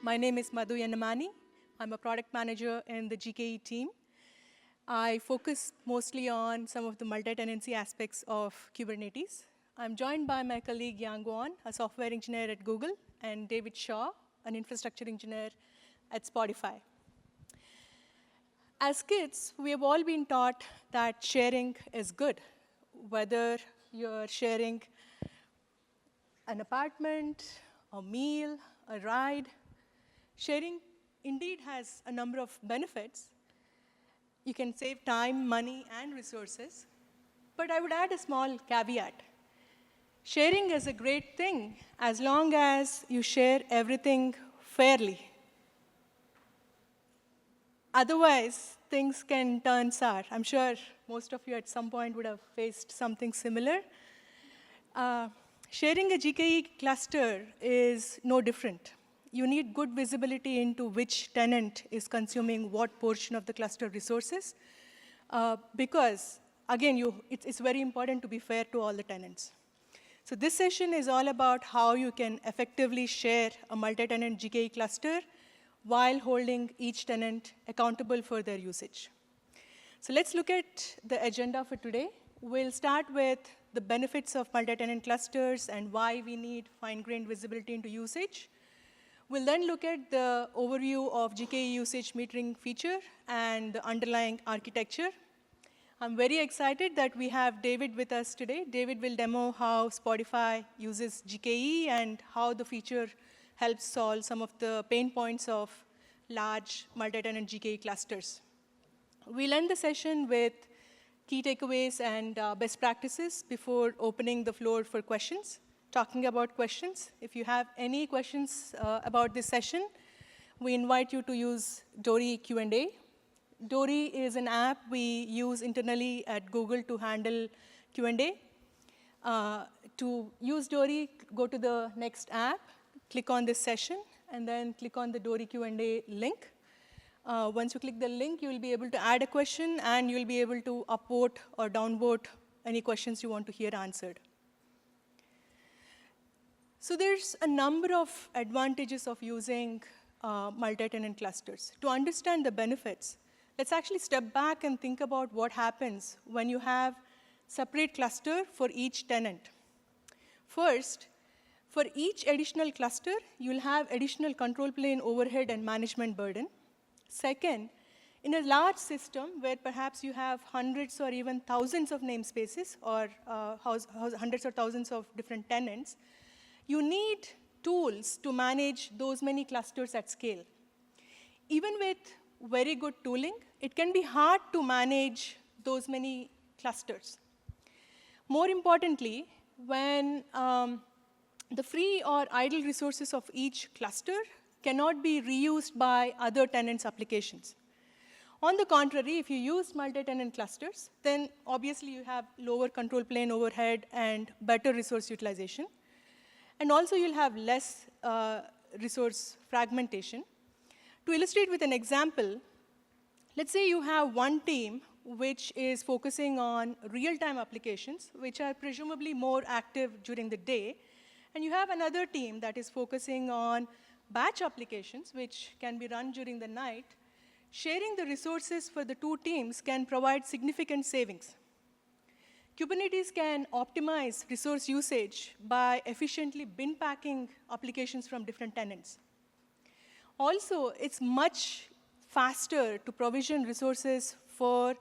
My name is Madhu Yennamani. I'm a product manager in the GKE team. I focus mostly on some of the multi-tenancy aspects of Kubernetes. I'm joined by my colleague Guan, a software engineer at Google, and David Shaw, an infrastructure engineer at Spotify. As kids, we have all been taught that sharing is good, whether you're sharing an apartment, a meal, a ride. Sharing indeed has a number of benefits. You can save time, money, and resources. But I would add a small caveat. Sharing is a great thing as long as you share everything fairly. Otherwise, things can turn sour. I'm sure most of you at some point would have faced something similar. Sharing a GKE cluster is no different. You need good visibility into which tenant is consuming what portion of the cluster resources, because, again, it's very important to be fair to all the tenants. So this session is all about how you can effectively share a multi-tenant GKE cluster while holding each tenant accountable for their usage. So let's look at the agenda for today. We'll start with the benefits of multi-tenant clusters and why we need fine-grained visibility into usage. We'll then look at the overview of GKE usage metering feature and the underlying architecture. I'm very excited that we have David with us today. David will demo how Spotify uses GKE and how the feature helps solve some of the pain points of large multi-tenant GKE clusters. We'll end the session with key takeaways and best practices before opening the floor for questions. Talking about questions, if you have any questions about this session, we invite you to use Dory Q&A. Dory is an app we use internally at Google to handle Q&A. To use Dory, go to the next app, click on this session, and then click on the Dory Q&A link. Once you click the link, you will be able to add a question, and you'll be able to upvote or downvote any questions you want to hear answered. So there's a number of advantages of using multi-tenant clusters. To understand the benefits, let's actually step back and think about what happens when you have separate cluster for each tenant. First, for each additional cluster, you'll have additional control plane overhead and management burden. Second, in a large system where perhaps you have hundreds or even thousands of namespaces or hundreds or thousands of different tenants, you need tools to manage those many clusters at scale. Even with very good tooling, it can be hard to manage those many clusters. More importantly, when the free or idle resources of each cluster cannot be reused by other tenants' applications. On the contrary, if you use multi-tenant clusters, then obviously you have lower control plane overhead and better resource utilization. And also you'll have less resource fragmentation. To illustrate with an example, let's say you have one team which is focusing on real-time applications, which are presumably more active during the day, and you have another team that is focusing on batch applications, which can be run during the night. Sharing the resources for the two teams can provide significant savings. Kubernetes can optimize resource usage by efficiently bin packing applications from different tenants. Also, it's much faster to provision resources for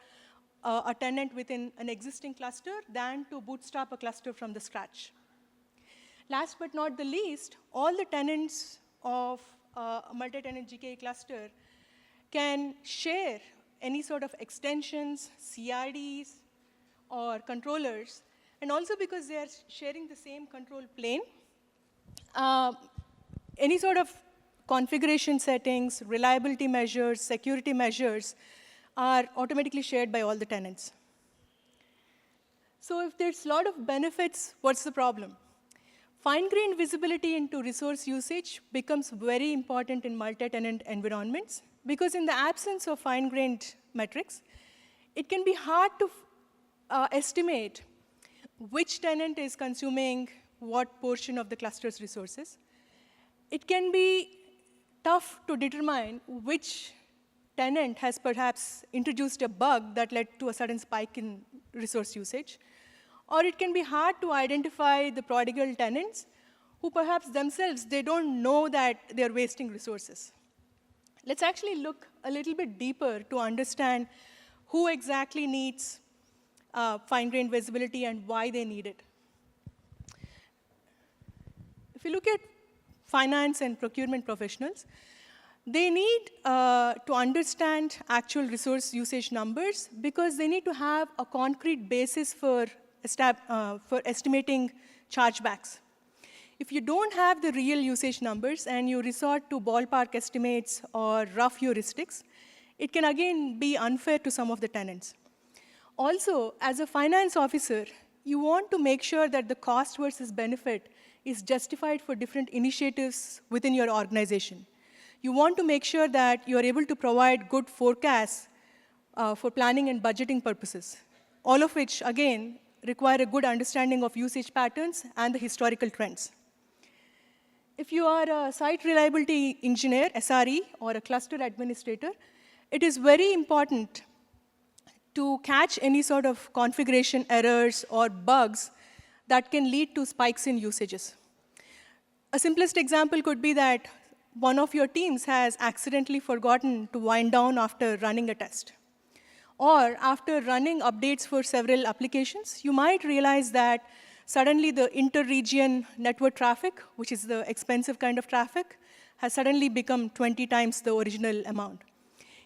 a tenant within an existing cluster than to bootstrap a cluster from the scratch. Last but not the least, all the tenants of a multi-tenant GKE cluster can share any sort of extensions, CRDs, or controllers, and also because they are sharing the same control plane, any sort of configuration settings, reliability measures, security measures are automatically shared by all the tenants. So if there's a lot of benefits, what's the problem? Fine-grained visibility into resource usage becomes very important in multi-tenant environments, because in the absence of fine-grained metrics, it can be hard to estimate which tenant is consuming what portion of the cluster's resources. It can be tough to determine which tenant has perhaps introduced a bug that led to a sudden spike in resource usage. Or it can be hard to identify the prodigal tenants who perhaps themselves, they don't know that they're wasting resources. Let's actually look a little bit deeper to understand who exactly needs fine-grained visibility and why they need it. If you look at finance and procurement professionals, they need to understand actual resource usage numbers because they need to have a concrete basis for estimating chargebacks. If you don't have the real usage numbers and you resort to ballpark estimates or rough heuristics, it can again be unfair to some of the tenants. Also, as a finance officer, you want to make sure that the cost versus benefit is justified for different initiatives within your organization. You want to make sure that you're able to provide good forecasts for planning and budgeting purposes, all of which, again, require a good understanding of usage patterns and the historical trends. If you are a site reliability engineer, SRE, or a cluster administrator, it is very important to catch any sort of configuration errors or bugs that can lead to spikes in usages. A simplest example could be that one of your teams has accidentally forgotten to wind down after running a test. Or after running updates for several applications, you might realize that suddenly the inter-region network traffic, which is the expensive kind of traffic, has suddenly become 20 times the original amount.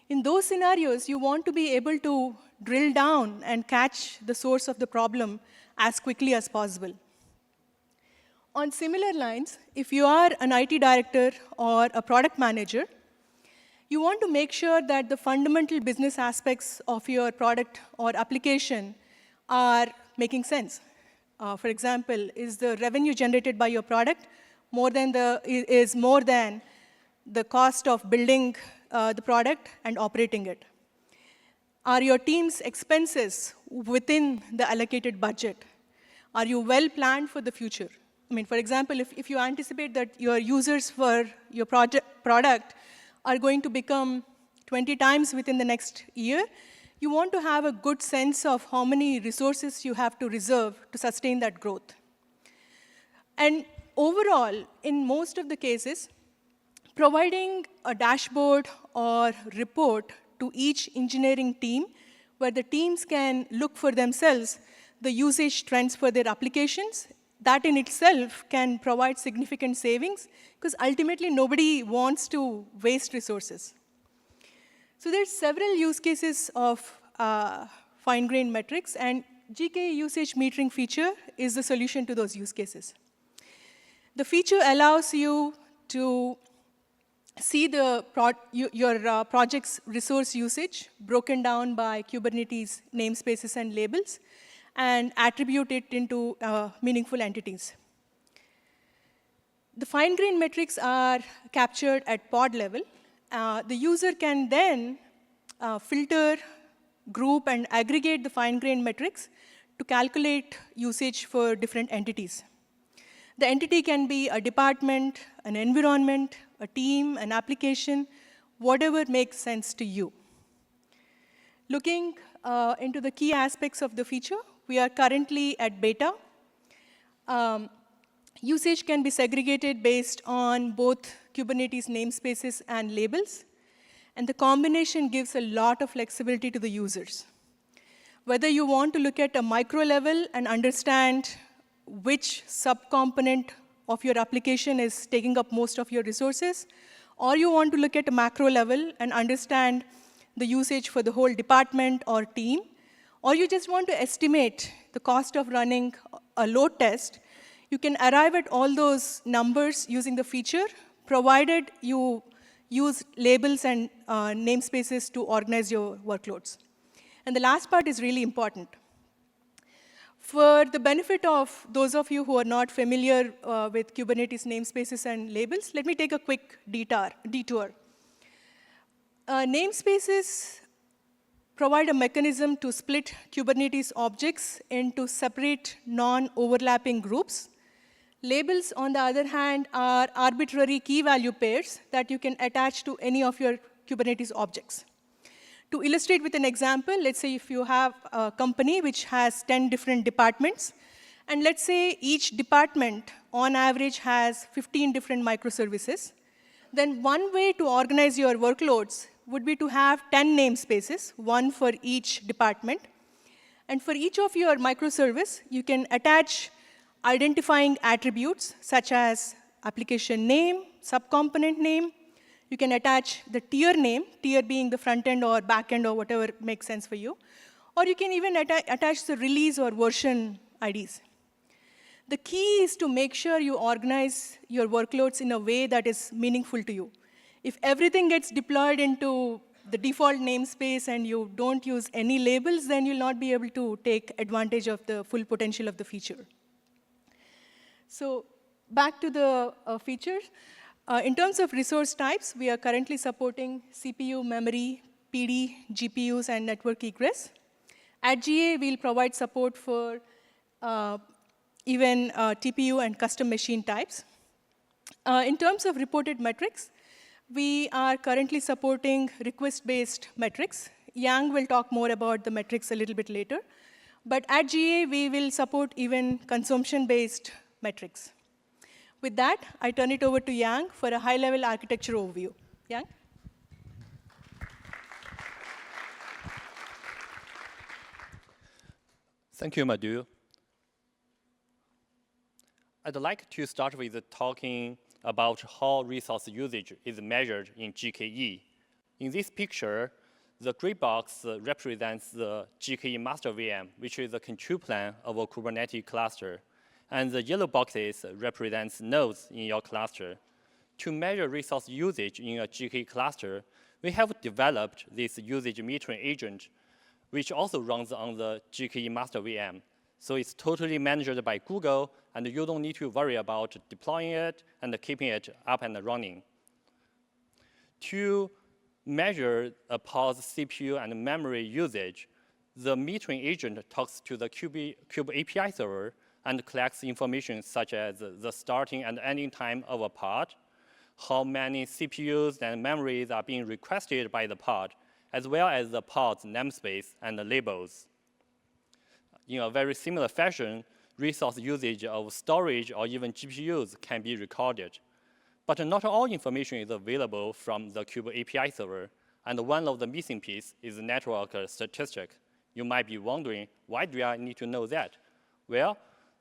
In those scenarios, you want to be able to drill down and catch the source of the problem as quickly as possible. On similar lines, if you are an IT director or a product manager, you want to make sure that the fundamental business aspects of your product or application are making sense. For example, is the revenue generated by your product more than the cost of building the product and operating it? Are your team's expenses within the allocated budget? Are you well planned for the future? I mean, for example, if you anticipate that your users for your product are going to become 20 times within the next year, you want to have a good sense of how many resources you have to reserve to sustain that growth. And overall, in most of the cases, providing a dashboard or report to each engineering team where the teams can look for themselves the usage trends for their applications, that in itself can provide significant savings because ultimately nobody wants to waste resources. So there's several use cases of fine-grained metrics, and GKE usage metering feature is the solution to those use cases. The feature allows you to see your project's resource usage broken down by Kubernetes namespaces and labels and attribute it into meaningful entities. The fine-grained metrics are captured at pod level. The user can then filter, group, and aggregate the fine-grained metrics to calculate usage for different entities. The entity can be a department, an environment, a team, an application, whatever makes sense to you. Looking into the key aspects of the feature, we are currently at beta. Usage can be segregated based on both Kubernetes namespaces and labels. And the combination gives a lot of flexibility to the users. Whether you want to look at a micro level and understand which subcomponent of your application is taking up most of your resources, or you want to look at a macro level and understand the usage for the whole department or team, or you just want to estimate the cost of running a load test, you can arrive at all those numbers using the feature, provided you use labels and namespaces to organize your workloads. And the last part is really important. For the benefit of those of you who are not familiar with Kubernetes namespaces and labels, let me take a quick detour. Namespaces provide a mechanism to split Kubernetes objects into separate non-overlapping groups. Labels, on the other hand, are arbitrary key value pairs that you can attach to any of your Kubernetes objects. To illustrate with an example, let's say if you have a company which has 10 different departments, and let's say each department, on average, has 15 different microservices, then one way to organize your workloads would be to have 10 namespaces, one for each department. And for each of your microservice, you can attach identifying attributes such as application name, subcomponent name. You can attach the tier name, tier being the front end or back end or whatever makes sense for you. Or you can even attach the release or version IDs. The key is to make sure you organize your workloads in a way that is meaningful to you. If everything gets deployed into the default namespace and you don't use any labels, then you'll not be able to take advantage of the full potential of the feature. So back to the features. In terms of resource types, we are currently supporting CPU, memory, PD, GPUs, and network egress. At GA, we'll provide support for even TPU and custom machine types. In terms of reported metrics, we are currently supporting request-based metrics. Yang will talk more about the metrics a little bit later. But at GA, we will support even consumption-based metrics. With that, I turn it over to Yang for a high-level architecture overview. Yang? Thank you, Madhu. I'd like to start with talking about how resource usage is measured in GKE. In this picture, the gray box represents the GKE master VM, which is the control plane of a Kubernetes cluster. And the yellow boxes represents nodes in your cluster. To measure resource usage in a GKE cluster, we have developed this usage metering agent, which also runs on the GKE master VM. So it's totally managed by Google, and you don't need to worry about deploying it and keeping it up and running. To measure a pod's CPU and memory usage, the metering agent talks to the Kube API server and collects information such as the starting and ending time of a pod, how many CPUs and memories are being requested by the pod, as well as the pod's namespace and the labels. In a very similar fashion, resource usage of storage or even GPUs can be recorded. But not all information is available from the Kube API server, and one of the missing pieces is network statistic. You might be wondering, why do I need to know that? Well,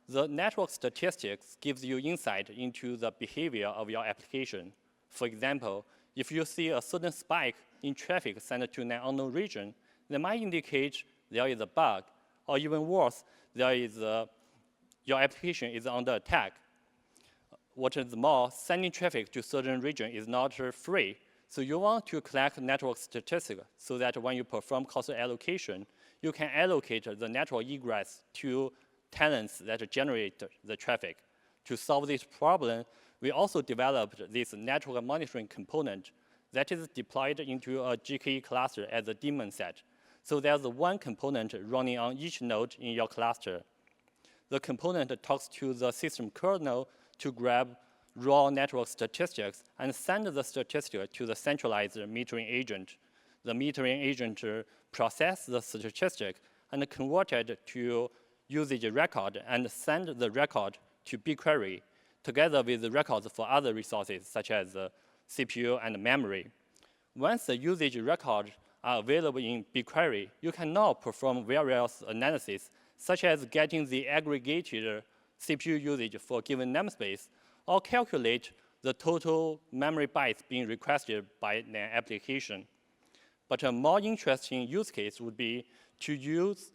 the network statistics gives you insight into the behavior of your application. For example, if you see a certain spike in traffic sent to an unknown region, that might indicate there is a bug, or even worse, your application is under attack. What is more, sending traffic to certain region is not free. So you want to collect network statistics so that when you perform cost allocation, you can allocate the network egress to tenants that generate the traffic. To solve this problem, we also developed this network monitoring component that is deployed into a GKE cluster as a daemon set. So there's one component running on each node in your cluster. The component talks to the system kernel to grab raw network statistics and send the statistics to the centralized metering agent. The metering agent processes the statistics and convert it to usage record and send the record to BigQuery, together with the records for other resources, such as CPU and memory. Once the usage records are available in BigQuery, you can now perform various analyses, such as getting the aggregated CPU usage for a given namespace, or calculate the total memory bytes being requested by an application. But a more interesting use case would be to use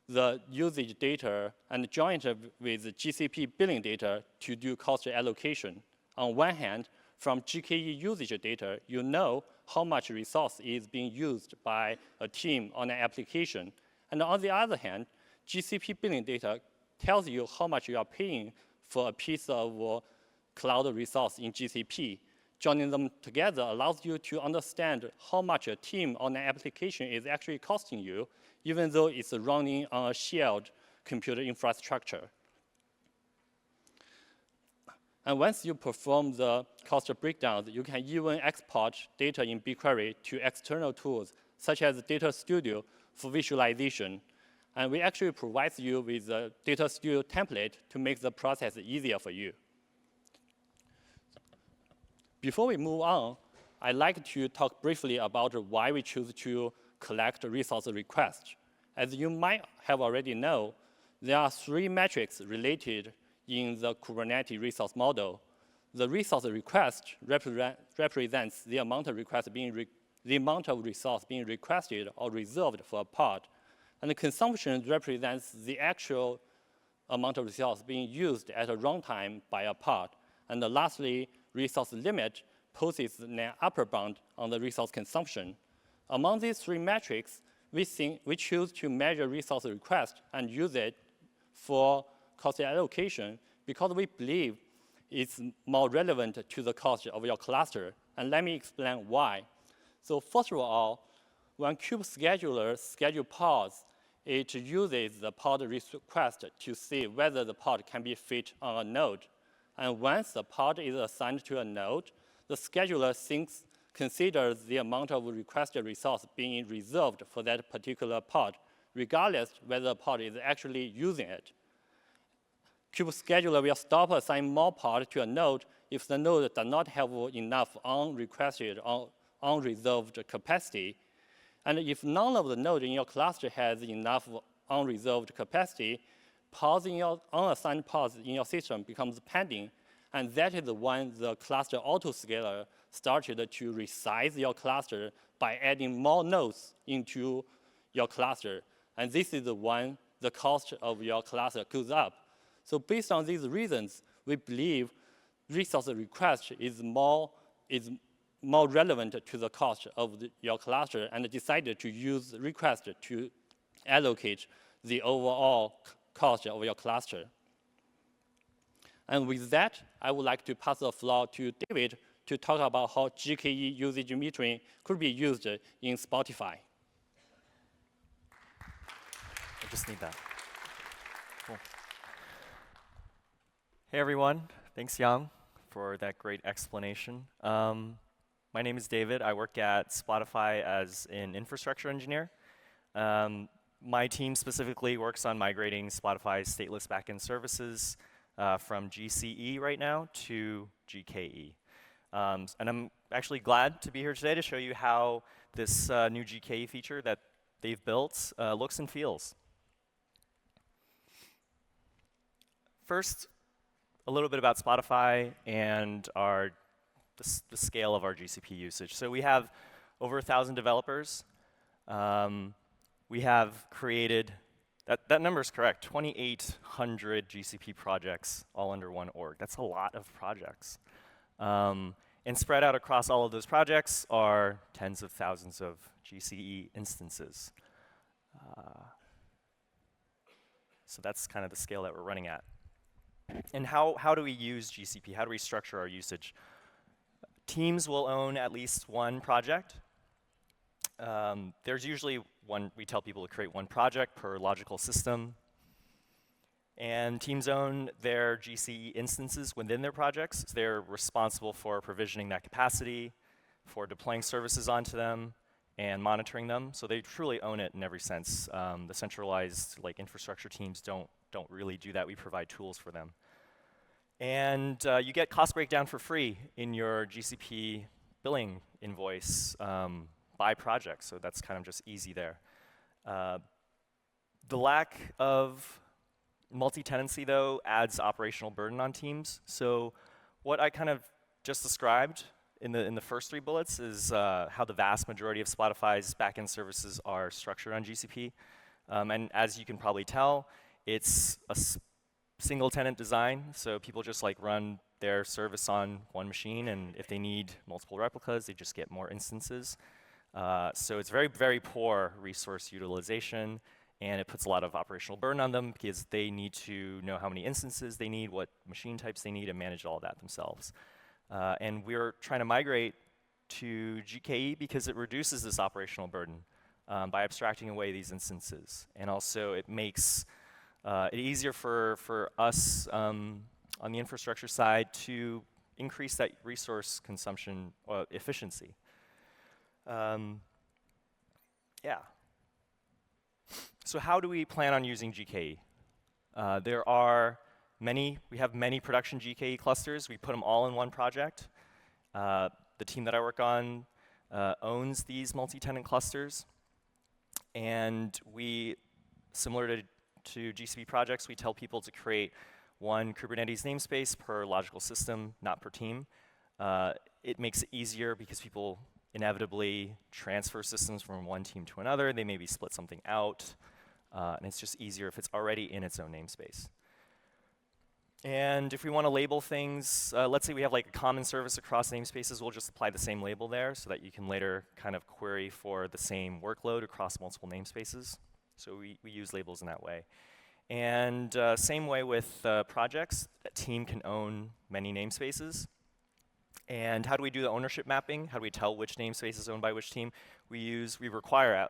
the usage data and join it with GCP billing data to do cost allocation. On one hand, from GKE usage data, you know how much resource is being used by a team on an application. And on the other hand, GCP billing data tells you how much you are paying for a piece of cloud resource in GCP. Joining them together allows you to understand how much a team on an application is actually costing you, even though it's running on a shared computer infrastructure. And once you perform the cost breakdowns, you can even export data in BigQuery to external tools, such as Data Studio for visualization. And we actually provide you with a Data Studio template to make the process easier for you. Before we move on, I'd like to talk briefly about why we choose to collect resource requests. As you might have already known, there are 3 metrics related in the Kubernetes resource model. The resource request represents the amount of resource being requested or reserved for a pod. And the consumption represents the actual amount of resource being used at a runtime by a pod. And lastly, resource limit poses an upper bound on the resource consumption. Among these 3 metrics, we choose to measure resource request and use it for cost allocation because we believe it's more relevant to the cost of your cluster. And let me explain why. So first of all, when Kubescheduler schedule pods, it uses the pod request to see whether the pod can be fit on a node. And once the pod is assigned to a node, the scheduler considers the amount of requested resource being reserved for that particular pod, regardless whether the pod is actually using it. Kubescheduler will stop assigning more pod to a node if the node does not have enough unrequested or unreserved capacity. And if none of the nodes in your cluster has enough unreserved capacity, unassigned pods in your system becomes pending. And that is when the cluster autoscaler started to resize your cluster by adding more nodes into your cluster. And this is when the cost of your cluster goes up. So based on these reasons, we believe resource request is more relevant to the cost of your cluster, and decided to use request to allocate the overall cost of your cluster. And with that, I would like to pass the floor to David to talk about how GKE usage metering could be used in Spotify. I just need that. Cool. Hey everyone, thanks Yang for that great explanation. My name is David. I work at Spotify as an infrastructure engineer. My team specifically works on migrating Spotify's stateless backend services from GCE right now to GKE. And I'm actually glad to be here today to show you how this new GKE feature that they've built looks and feels. First, a little bit about Spotify and the scale of our GCP usage. So we have over 1,000 developers. We have created, that number is correct, 2,800 GCP projects all under one org. That's a lot of projects. And spread out across all of those projects are tens of thousands of GCE instances. So that's kind of the scale that we're running at. And how do we use GCP? How do we structure our usage? Teams will own at least one project. There's usually one, we tell people to create one project per logical system. And teams own their GCE instances within their projects. So they're responsible for provisioning that capacity, for deploying services onto them, and monitoring them. So they truly own it in every sense. The centralized infrastructure teams don't really do that. We provide tools for them. And you get cost breakdown for free in your GCP billing invoice by project. So that's kind of just easy there. The lack of multi-tenancy, though, adds operational burden on teams. So what I kind of just described in the first 3 bullets is how the vast majority of Spotify's backend services are structured on GCP. And as you can probably tell, it's a single tenant design. So people just run their service on one machine, and if they need multiple replicas, they just get more instances. So it's very, very poor resource utilization, and it puts a lot of operational burden on them because they need to know how many instances they need, what machine types they need, and manage all of that themselves. And we're trying to migrate to GKE because it reduces this operational burden by abstracting away these instances. And also it makes it easier for us on the infrastructure side to increase that resource consumption efficiency. Yeah. So how do we plan on using GKE? We have many production GKE clusters. We put them all in one project. The team that I work on owns these multi-tenant clusters. And we, similar to GCP projects, we tell people to create one Kubernetes namespace per logical system, not per team. It makes it easier because people inevitably transfer systems from one team to another. They maybe split something out. And it's just easier if it's already in its own namespace. And if we want to label things, let's say we have like a common service across namespaces, we'll just apply the same label there so that you can later kind of query for the same workload across multiple namespaces. So we use labels in that way. And same way with projects, a team can own many namespaces. And how do we do the ownership mapping? How do we tell which namespace is owned by which team? We require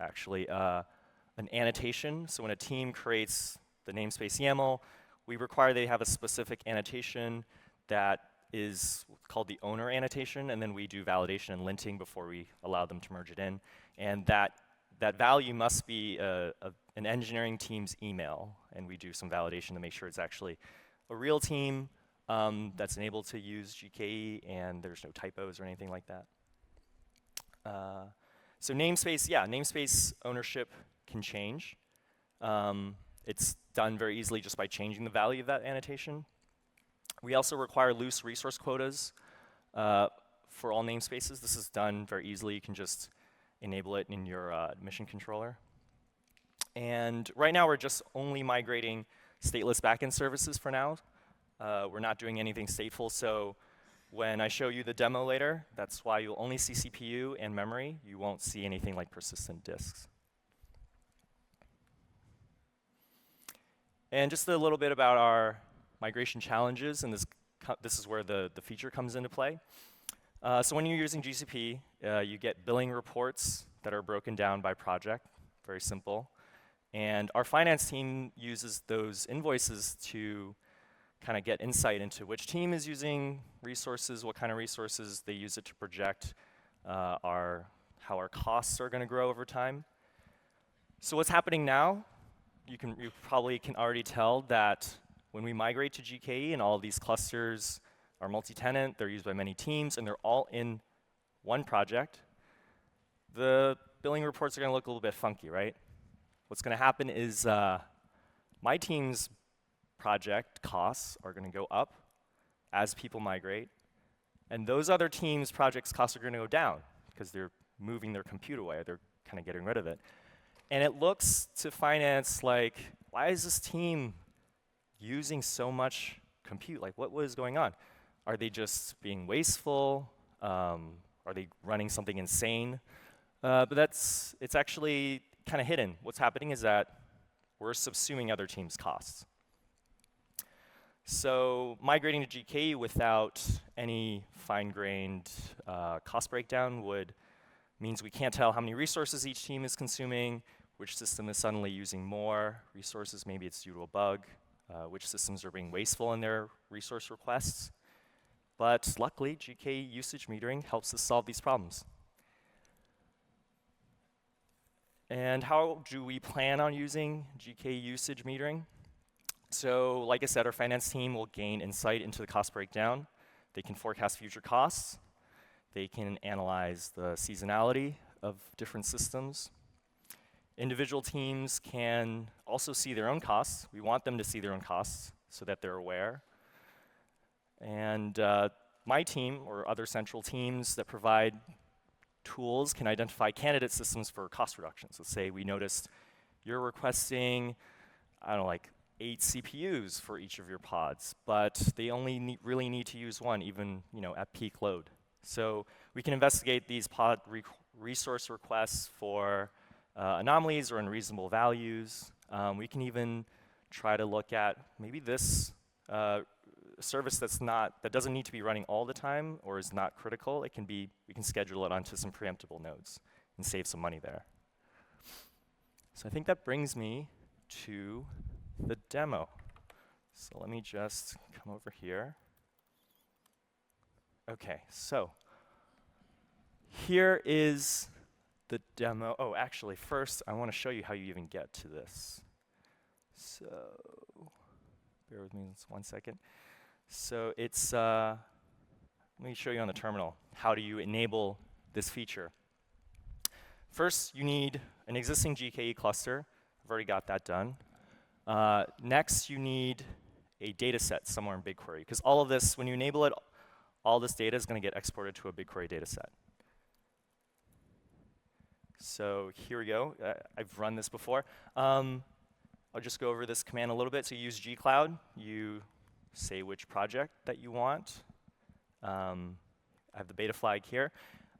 actually an annotation. So when a team creates the namespace YAML, we require they have a specific annotation that is called the owner annotation, and then we do validation and linting before we allow them to merge it in. And that value must be an engineering team's email, and we do some validation to make sure it's actually a real team that's enabled to use GKE, and there's no typos or anything like that. So namespace ownership can change. It's done very easily just by changing the value of that annotation. We also require loose resource quotas for all namespaces. This is done very easily. You can just enable it in your admission controller. And right now, we're just only migrating stateless backend services for now. We're not doing anything stateful, so when I show you the demo later, that's why you'll only see CPU and memory. You won't see anything like persistent disks. And just a little bit about our migration challenges, and this is where the feature comes into play. So when you're using GCP, you get billing reports that are broken down by project, very simple. And our finance team uses those invoices to kind of get insight into which team is using resources, what kind of resources. They use it to project how our costs are going to grow over time. So what's happening now? You probably can already tell that when we migrate to GKE and all of these clusters are multi-tenant, they're used by many teams, and they're all in one project, the billing reports are going to look a little bit funky, right? What's going to happen is my team's project costs are going to go up as people migrate, and those other teams' projects costs are going to go down because they're moving their compute away. They're kind of getting rid of it. And it looks to finance like, why is this team using so much compute? Like, what was going on? Are they just being wasteful? Are they running something insane? But it's actually kind of hidden. What's happening is that we're subsuming other teams' costs. So migrating to GKE without any fine-grained cost breakdown means we can't tell how many resources each team is consuming, which system is suddenly using more resources, maybe it's due to a bug, which systems are being wasteful in their resource requests. But luckily, GKE usage metering helps us solve these problems. And how do we plan on using GKE usage metering? So like I said, our finance team will gain insight into the cost breakdown. They can forecast future costs. They can analyze the seasonality of different systems. Individual teams can also see their own costs. We want them to see their own costs so that they're aware. And my team or other central teams that provide tools can identify candidate systems for cost reductions. Let's say we noticed you're requesting, I don't know, like 8 CPUs for each of your pods, but they only really need to use one, even at peak load. So we can investigate these pod resource requests for anomalies or unreasonable values. We can even try to look at maybe this service that doesn't need to be running all the time or is not critical. We can schedule it onto some preemptible nodes and save some money there. So I think that brings me to the demo. So let me just come over here. Okay, so here is the demo. Oh, actually, first, I want to show you how you even get to this. So bear with me just 1 second. So it's, let me show you on the terminal. How do you enable this feature? First, you need an existing GKE cluster. I've already got that done. Next, you need a data set somewhere in BigQuery, because all of this, when you enable it, all this data is going to get exported to a BigQuery data set. So here we go. I've run this before. I'll just go over this command a little bit. So you use gcloud. You say which project that you want. I have the beta flag here.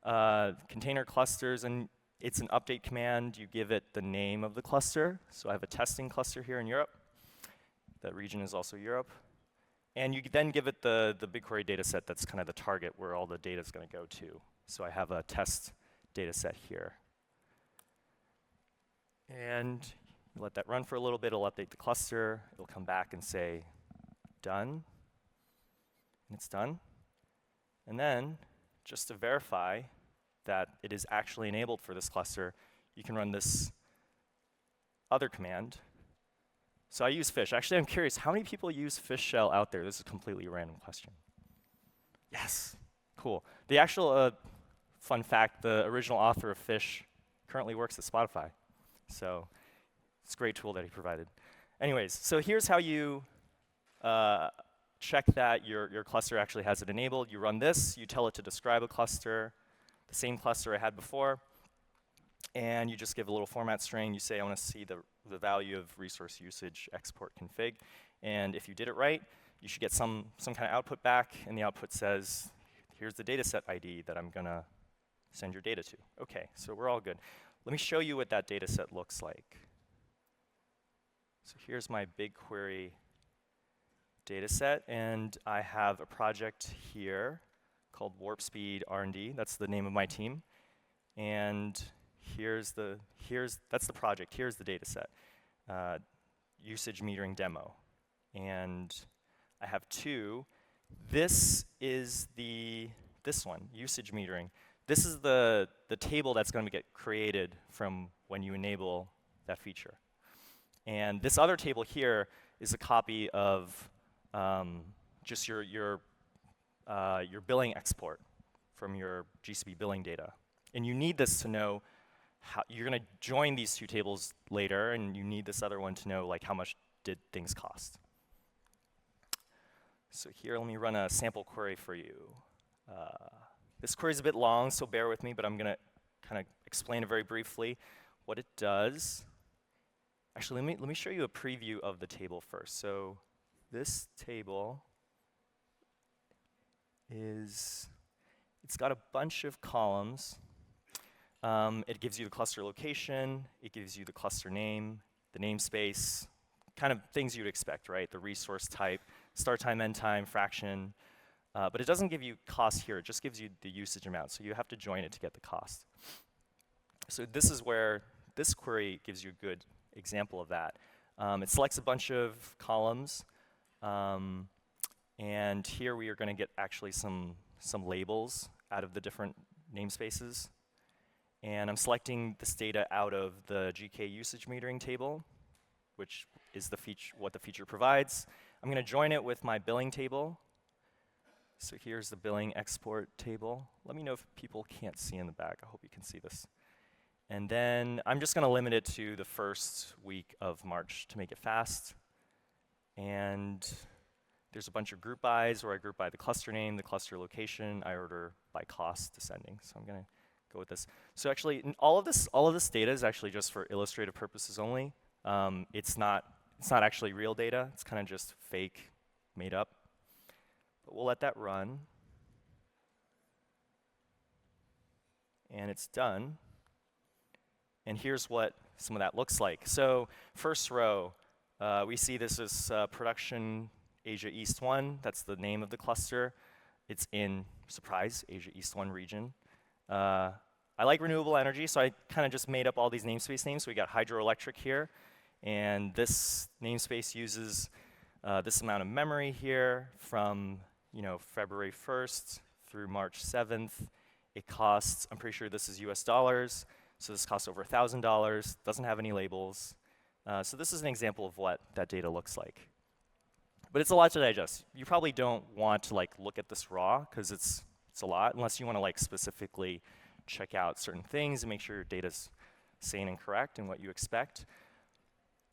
Container clusters, and it's an update command. You give it the name of the cluster. So I have a testing cluster here in Europe. That region is also Europe. And you then give it the BigQuery data set that's kind of the target where all the data is going to go to. So I have a test data set here. And you let that run for a little bit. It'll update the cluster. It'll come back and say, done. And it's done. And then, just to verify that it is actually enabled for this cluster, you can run this other command. So I use fish. Actually, I'm curious, how many people use fish shell out there? This is a completely random question. Yes, cool. The actual fun fact, the original author of fish currently works at Spotify. So it's a great tool that he provided. Anyways, so here's how you check that your cluster actually has it enabled. You run this, you tell it to describe a cluster, the same cluster I had before, and you just give a little format string. You say, I want to see the value of resource usage export config. And if you did it right, you should get some kind of output back, and the output says, here's the dataset ID that I'm going to send your data to. OK, so we're all good. Let me show you what that dataset looks like. So here's my BigQuery dataset, and I have a project here called Warp Speed R&D. That's the name of my team. And that's the project. Here's the dataset, usage metering demo. And I have two. This is this one, usage metering. This is the table that's going to get created from when you enable that feature. And this other table here is a copy of just your billing export from your GCP billing data. And you need this to know how you're going to join these two tables later, and you need this other one to know like how much did things cost. So here, let me run a sample query for you. This query is a bit long, so bear with me, but I'm going to kind of explain it very briefly. What it does, actually, let me show you a preview of the table first. So this table it's got a bunch of columns. It gives you the cluster location, it gives you the cluster name, the namespace, kind of things you'd expect, right? The resource type, start time, end time, fraction. But it doesn't give you cost here, it just gives you the usage amount. So you have to join it to get the cost. So this is where this query gives you a good example of that. It selects a bunch of columns. And here we are going to get actually some labels out of the different namespaces. And I'm selecting this data out of the GKE usage metering table, which is what the feature provides. I'm going to join it with my billing table. So here's the billing export table. Let me know if people can't see in the back. I hope you can see this. And then I'm just going to limit it to the first week of March to make it fast. And there's a bunch of group bys where I group by the cluster name, the cluster location. I order by cost descending. So I'm going to go with this. So actually, all of this data is actually just for illustrative purposes only. It's not actually real data. It's kind of just fake, made up. But we'll let that run. And it's done. And here's what some of that looks like. So first row, we see this is production Asia East 1. That's the name of the cluster. It's in, surprise, Asia East 1 region. I like renewable energy, so I kind of just made up all these namespace names. So we got hydroelectric here. And this namespace uses this amount of memory here from February 1st through March 7th. It costs, I'm pretty sure this is US dollars, so this costs over $1,000, doesn't have any labels. So this is an example of what that data looks like. But it's a lot to digest. You probably don't want to look at this raw, because it's a lot, unless you want to specifically check out certain things and make sure your data's sane and correct and what you expect.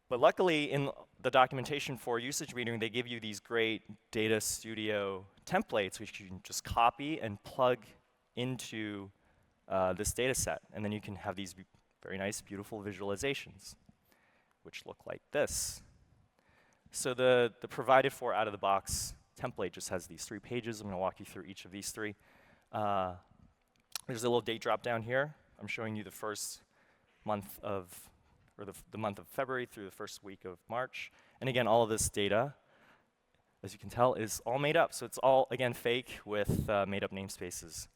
But luckily, in the documentation for usage metering, they give you these great Data Studio templates, which you can just copy and plug into this data set. And then you can have these very nice, beautiful visualizations, which look like this. So the provided for out-of-the-box template just has these 3 pages. I'm going to walk you through each of these 3. There's a little date drop down here. I'm showing you the first month of, or the month of February through the first week of March. And again, all of this data, as you can tell, is all made up. So it's all, again, fake with made up namespaces.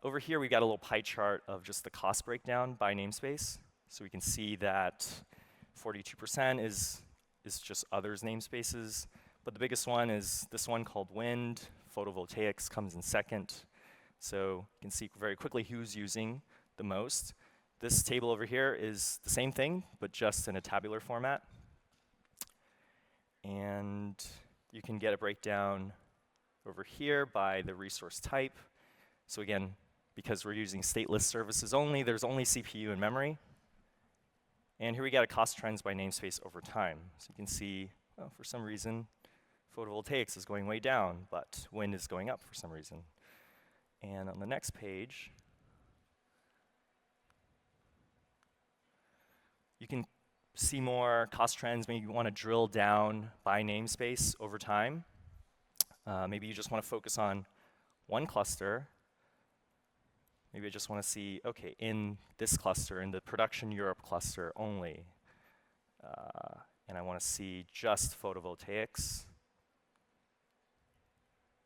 Over here, we've got a little pie chart of just the cost breakdown by namespace. So we can see that 42% is just others namespaces. But the biggest one is this one called wind. Photovoltaics comes in second. So you can see very quickly who's using the most. This table over here is the same thing, but just in a tabular format. And you can get a breakdown over here by the resource type. So again, because we're using stateless services only, there's only CPU and memory. And here we got a cost trends by namespace over time. So you can see, well, for some reason, photovoltaics is going way down, but wind is going up for some reason. And on the next page, you can see more cost trends. Maybe you want to drill down by namespace over time. Maybe you just want to focus on one cluster. Maybe I just want to see, okay, in this cluster, in the production Europe cluster only, and I want to see just photovoltaics.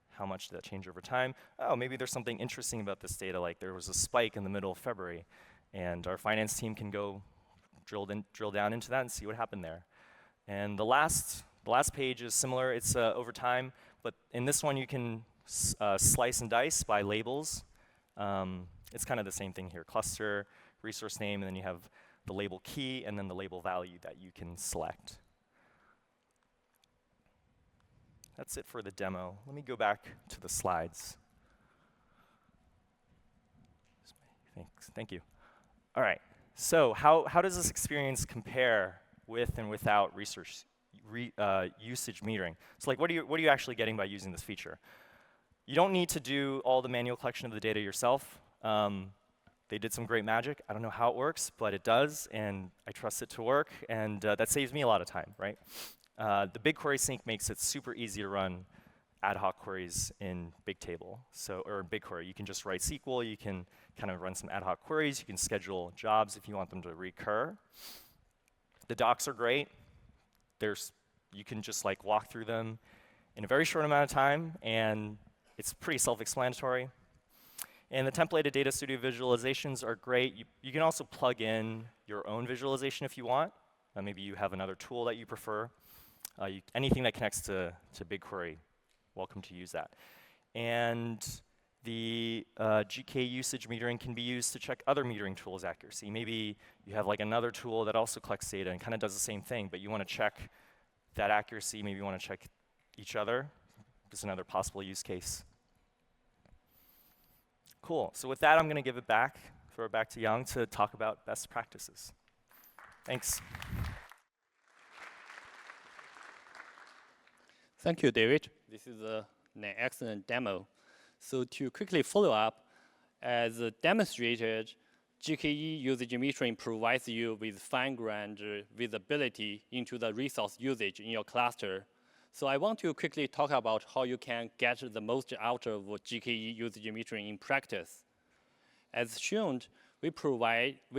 How much did that change over time? Oh, maybe there's something interesting about this data, like there was a spike in the middle of February, and our finance team can go drill down into that and see what happened there. And the last page is similar. It's over time, but in this one you can slice and dice by labels. It's kind of the same thing here. Cluster, resource name, and then you have the label key, and then the label value that you can select. That's it for the demo. Let me go back to the slides. Thank you. All right. So how does this experience compare with and without usage metering? So what are you actually getting by using this feature? You don't need to do all the manual collection of the data yourself. They did some great magic. I don't know how it works, but it does, and I trust it to work, and that saves me a lot of time, right? The BigQuery sync makes it super easy to run ad hoc queries in Bigtable. Or in BigQuery, you can just write SQL, you can kind of run some ad hoc queries, you can schedule jobs if you want them to recur. The docs are great. You can just walk through them in a very short amount of time, and it's pretty self-explanatory. And the templated Data Studio visualizations are great. You can also plug in your own visualization if you want. Maybe you have another tool that you prefer. Anything that connects to BigQuery, welcome to use that. And the GKE usage metering can be used to check other metering tools' accuracy. Maybe you have another tool that also collects data and kind of does the same thing, but you want to check that accuracy. Maybe you want to check each other. Just another possible use case. Cool. So with that, I'm going to throw it back to Yang to talk about best practices. Thanks. Thank you, David. This is an excellent demo. So to quickly follow up, as demonstrated, GKE usage metering provides you with fine-grained visibility into the resource usage in your cluster. So I want to quickly talk about how you can get the most out of GKE usage metering in practice. As shown, we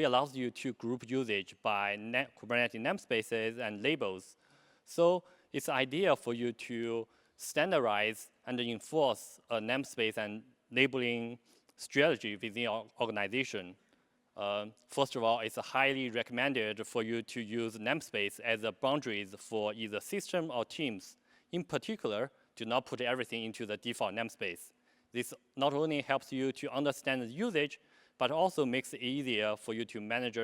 allow you to group usage by Kubernetes namespaces and labels. So it's ideal for you to standardize and enforce a namespace and labeling strategy within your organization. First of all, it's highly recommended for you to use namespace as the boundaries for either system or teams. In particular, do not put everything into the default namespace. This not only helps you to understand the usage, but also makes it easier for you to manage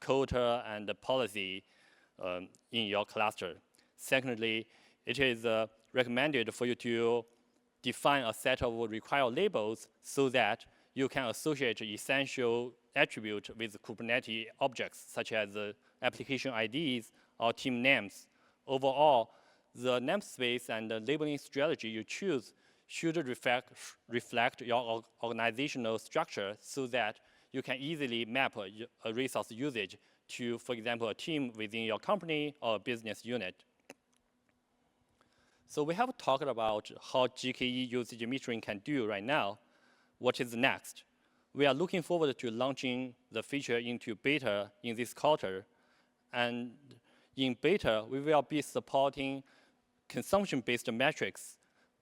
quota and policy in your cluster. Secondly, it is recommended for you to define a set of required labels so that you can associate essential attributes with Kubernetes objects, such as application IDs or team names. Overall, the namespace and the labeling strategy you choose should reflect your organizational structure so that you can easily map a resource usage to, for example, a team within your company or a business unit. So we have talked about how GKE usage metering can do right now. What is next? We are looking forward to launching the feature into beta in this quarter. And in beta, we will be supporting consumption-based metrics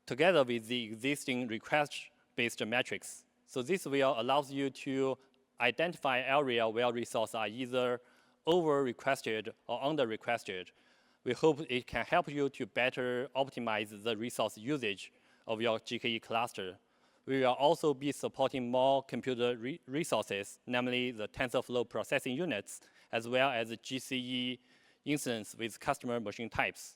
together with the existing request-based metrics. So this will allow you to identify areas where resources are either over-requested or under-requested. We hope it can help you to better optimize the resource usage of your GKE cluster. We will also be supporting more computer resources, namely the TensorFlow processing units, as well as the GCE instance with customer machine types.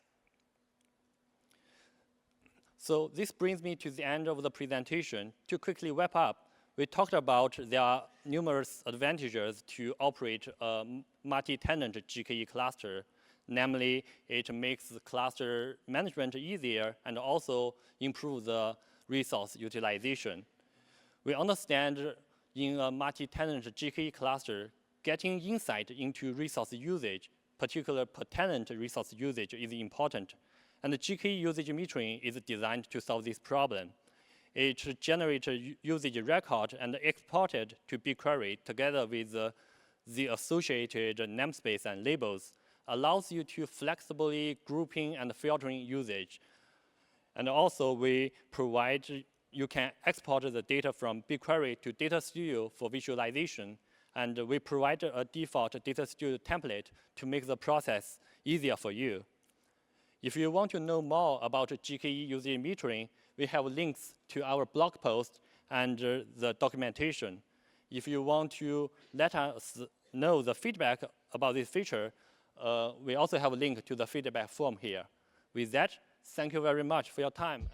So this brings me to the end of the presentation. To quickly wrap up, we talked about there are numerous advantages to operate a multi-tenant GKE cluster. Namely, it makes the cluster management easier and also improve the resource utilization. We understand in a multi-tenant GKE cluster, getting insight into resource usage, particularly per-tenant resource usage, is important. And the GKE usage metering is designed to solve this problem. It generates a usage record and exports it to BigQuery together with the associated namespace and labels, allows you to flexibly grouping and filtering usage. And also we provide, you can export the data from BigQuery to Data Studio for visualization. And we provide a default Data Studio template to make the process easier for you. If you want to know more about GKE usage metering, we have links to our blog post and the documentation. If you want to let us know the feedback about this feature, we also have a link to the feedback form here. With that, thank you very much for your time.